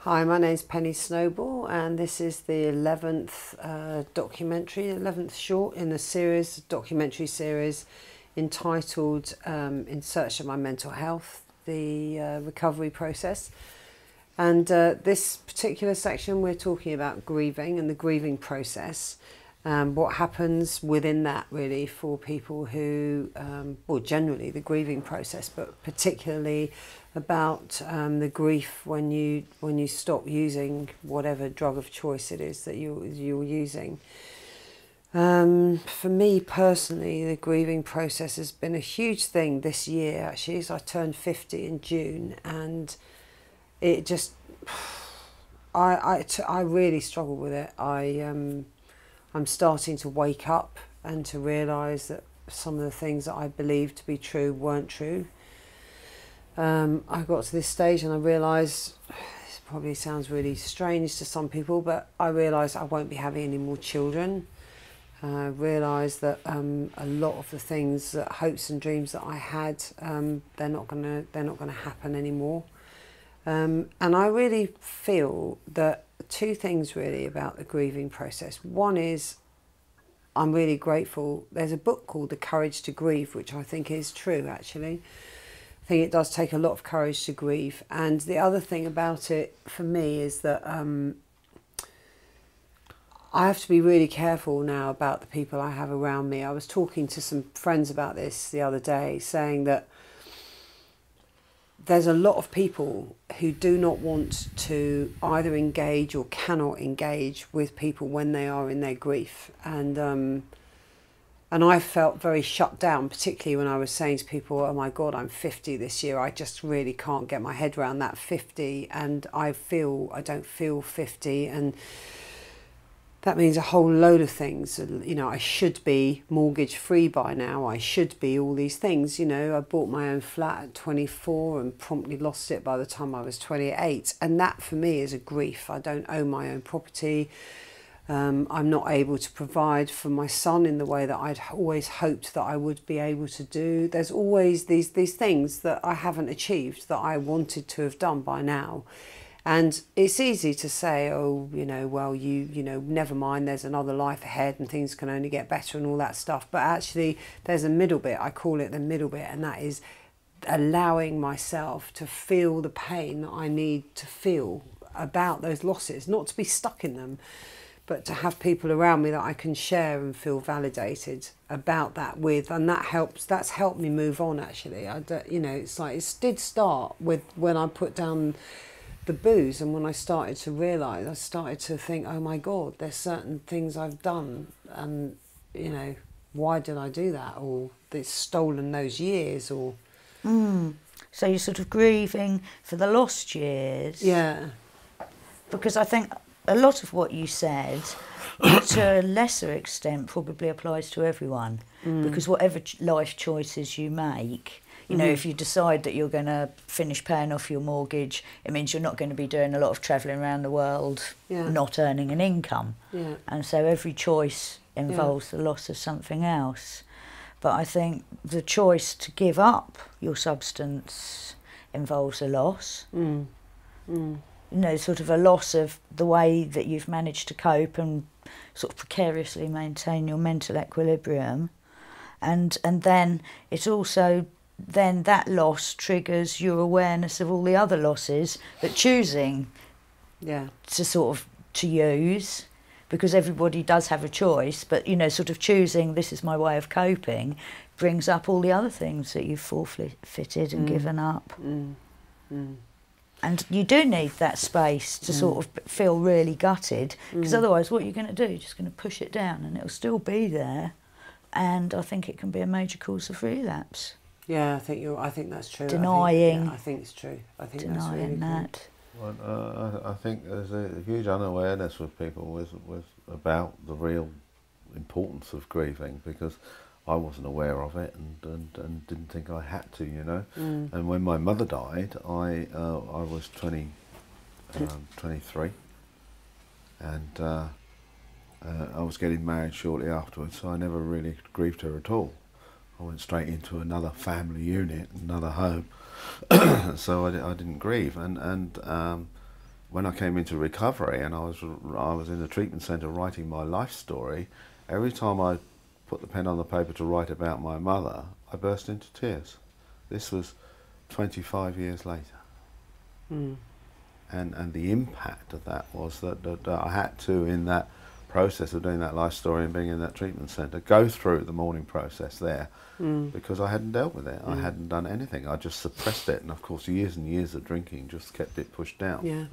Hi, my name's Penny Snowball, and this is the 11th documentary, 11th short in a series, documentary series entitled In Search of My Mental Health, the recovery process. And this particular section we're talking about grieving and the grieving process, what happens within that really for people who, well generally the grieving process, but particularly about the grief when you stop using whatever drug of choice it is that you're using. For me personally, the grieving process has been a huge thing this year actually, as I turned 50 in June, and it just I really struggle with it. I'm starting to wake up and to realise that some of the things that I believed to be true weren't true. I got to this stage and I realised, this probably sounds really strange to some people, but I realised I won't be having any more children. I realised that a lot of the things, that hopes and dreams that I had, they're not gonna happen anymore. And I really feel that two things really about the grieving process. One is, I'm really grateful. There's a book called The Courage to Grieve, which I think is true actually. I think it does take a lot of courage to grieve. And the other thing about it for me is that I have to be really careful now about the people I have around me. I was talking to some friends about this the other day, saying that there's a lot of people who do not want to either engage or cannot engage with people when they are in their grief. And I felt very shut down, particularly when I was saying to people, oh my God, I'm 50 this year. I just really can't get my head around that 50. And I don't feel 50. And that means a whole load of things. You know, I should be mortgage free by now. I should be all these things. You know, I bought my own flat at 24 and promptly lost it by the time I was 28. And that for me is a grief. I don't own my own property. I'm not able to provide for my son in the way that I'd always hoped that I would be able to do. There's always these things that I haven't achieved that I wanted to have done by now. And it's easy to say, oh, you know, well, you know, never mind, there's another life ahead and things can only get better and all that stuff. But actually, there's a middle bit, I call it the middle bit, and that is allowing myself to feel the pain that I need to feel about those losses, not to be stuck in them, but to have people around me that I can share and feel validated about that with. And that helps, that's helped me move on actually. You know, it's like, it did start with when I put down the booze, and when I started to realise, I started to think, oh my God, there's certain things I've done, and you know, why did I do that? Or it's stolen those years, or... So you're sort of grieving for the lost years? Yeah. Because I think a lot of what you said, to a lesser extent, probably applies to everyone. Because whatever life choices you make, you know, if you decide that you're going to finish paying off your mortgage, it means you're not going to be doing a lot of travelling around the world, not earning an income. Yeah. And so every choice involves the loss of something else. But I think the choice to give up your substance involves a loss. You know, sort of a loss of the way that you've managed to cope and sort of precariously maintain your mental equilibrium. And then it also, then that loss triggers your awareness of all the other losses that choosing to sort of to use, because everybody does have a choice, but you know, sort of choosing this is my way of coping brings up all the other things that you've forfeited and given up. And you do need that space to sort of feel really gutted, because otherwise what you're going to do, you're just going to push it down and it'll still be there. And I think it can be a major cause of relapse. Yeah, I think that's true. Denying. I think it's true. I think denying that's really that. Well, I think there's a huge unawareness with people with about the real importance of grieving, because I wasn't aware of it and didn't think I had to, you know. And when my mother died, I was 23, and I was getting married shortly afterwards, so I never really grieved her at all. I went straight into another family unit, another home, so I didn't grieve. And when I came into recovery and I was in a treatment centre writing my life story, every time I put the pen on the paper to write about my mother, I burst into tears. This was 25 years later. Mm. And the impact of that was that I had to, in that process of doing that life story and being in that treatment centre, go through the mourning process there, because I hadn't dealt with it. I hadn't done anything. I just suppressed it, and of course years and years of drinking just kept it pushed down. Yeah.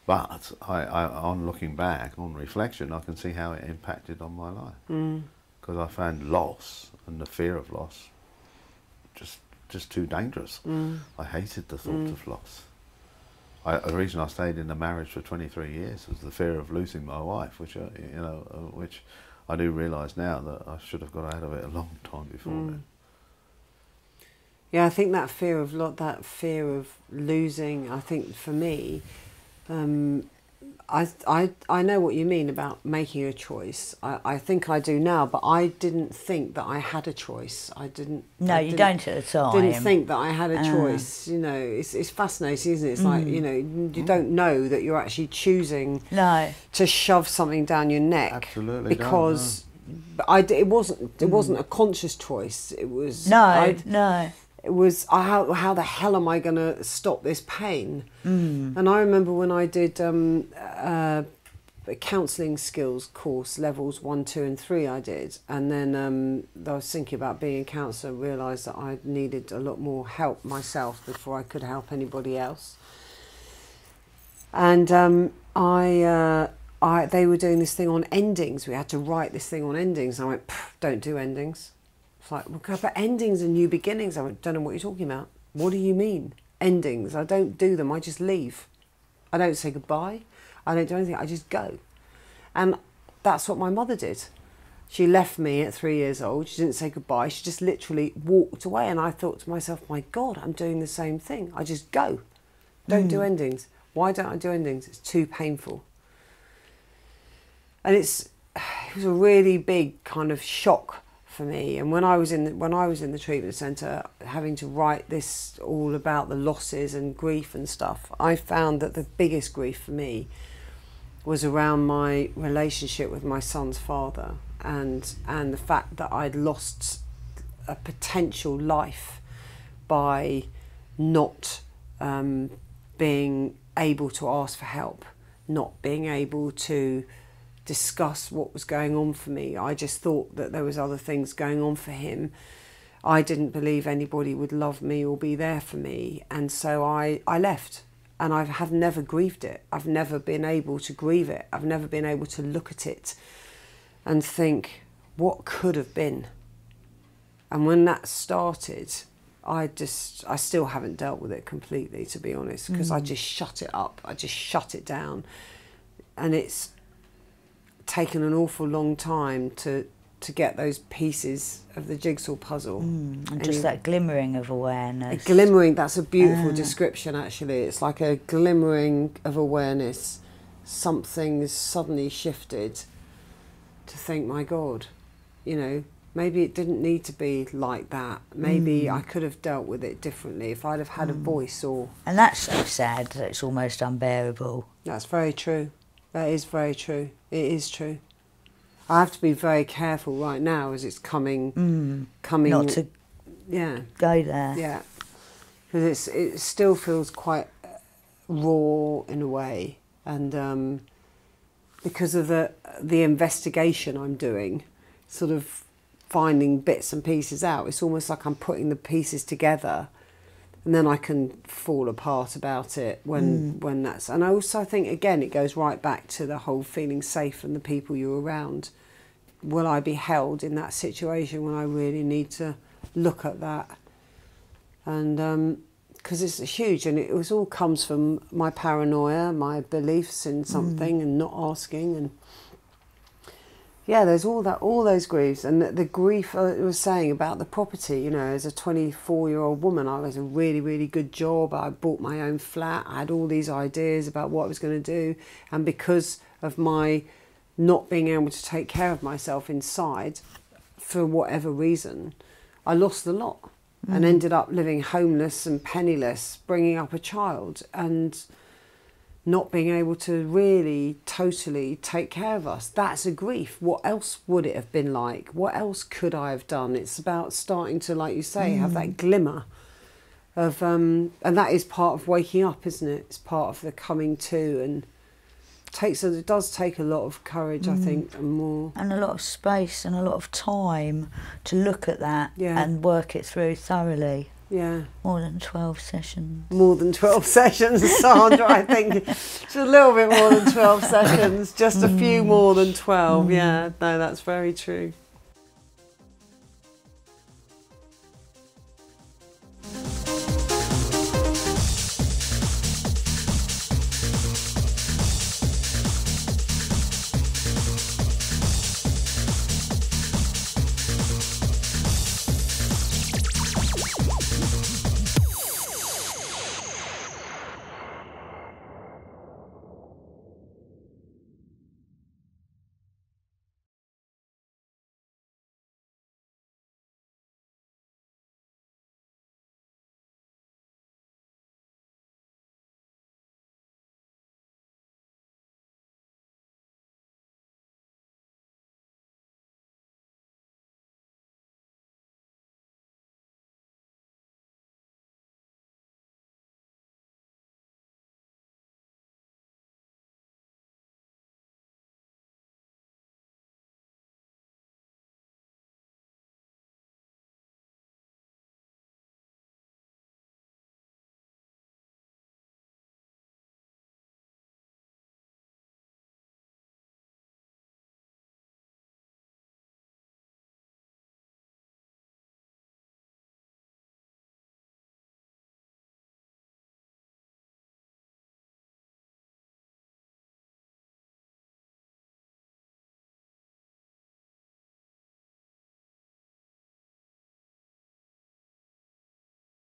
But on looking back, on reflection, I can see how it impacted on my life, because I found loss and the fear of loss just too dangerous. I hated the thought of loss. The reason I stayed in a marriage for 23 years was the fear of losing my wife, which which I do realise now that I should have got out of it a long time before then. Yeah, I think that fear of losing. I think for me, I know what you mean about making a choice. I think I do now, but I didn't think that I had a choice. No, you don't at the time. Didn't think that I had a choice. You know, it's fascinating, isn't it? It's like, you know, you don't know that you're actually choosing to shove something down your neck. Absolutely, because it wasn't a conscious choice. It was no. It was how the hell am I going to stop this pain? And I remember when I did a counselling skills course, levels 1, 2 and 3 I did, and then I was thinking about being a counsellor, realised that I needed a lot more help myself before I could help anybody else. And they were doing this thing on endings. We had to write this thing on endings. And I went, don't do endings. It's like, well, but endings and new beginnings. I don't know what you're talking about. What do you mean? Endings. I don't do them. I just leave. I don't say goodbye. I don't do anything. I just go. And that's what my mother did. She left me at 3 years old. She didn't say goodbye. She just literally walked away. And I thought to myself, my God, I'm doing the same thing. I just go. Don't do endings. Why don't I do endings? It's too painful. And it was a really big kind of shock for me. And when I was in the treatment centre, having to write this all about the losses and grief and stuff, I found that the biggest grief for me was around my relationship with my son's father, and the fact that I'd lost a potential life by not being able to ask for help, not being able to discuss what was going on for me. I just thought that there was other things going on for him. I didn't believe anybody would love me or be there for me, and so I left. And I have never grieved it. I've never been able to grieve it. I've never been able to look at it and think, what could have been? And when that started, I still haven't dealt with it completely, to be honest, because I just shut it up. I just shut it down. And it's taken an awful long time to get those pieces of the jigsaw puzzle. And just that glimmering of awareness. A glimmering, that's a beautiful description, actually. It's like a glimmering of awareness. Something's suddenly shifted to think, my God, you know, maybe it didn't need to be like that. Maybe I could have dealt with it differently if I'd have had a voice. And that's so sad that it's almost unbearable. That's very true. That is very true. It is true. I have to be very careful right now as it's coming. Not to go there. Yeah, because it still feels quite raw in a way, and because of the investigation I'm doing, sort of finding bits and pieces out. It's almost like I'm putting the pieces together, and then I can fall apart about it when that's. And I also think, again, it goes right back to the whole feeling safe and the people you're around. Will I be held in that situation when I really need to look at that? And because it's huge, and it all comes from my paranoia, my beliefs in something, and not asking. And yeah, there's all those griefs, and the grief I was saying about the property. You know, as a 24-year-old woman, I was a really, really good job. I bought my own flat. I had all these ideas about what I was going to do, and because of my not being able to take care of myself inside, for whatever reason, I lost a lot and ended up living homeless and penniless, bringing up a child, and not being able to really totally take care of us. That's a grief. What else would it have been like? What else could I have done? It's about starting to, like you say, have that glimmer of, and that is part of waking up, isn't it? It's part of the coming to, and it does take a lot of courage, I think, and more. And a lot of space and a lot of time to look at that and work it through thoroughly. Yeah. More than 12 sessions. More than 12 sessions, Sandra, I think. It's a little bit more than 12 sessions, just a few more than 12. Yeah, no, that's very true.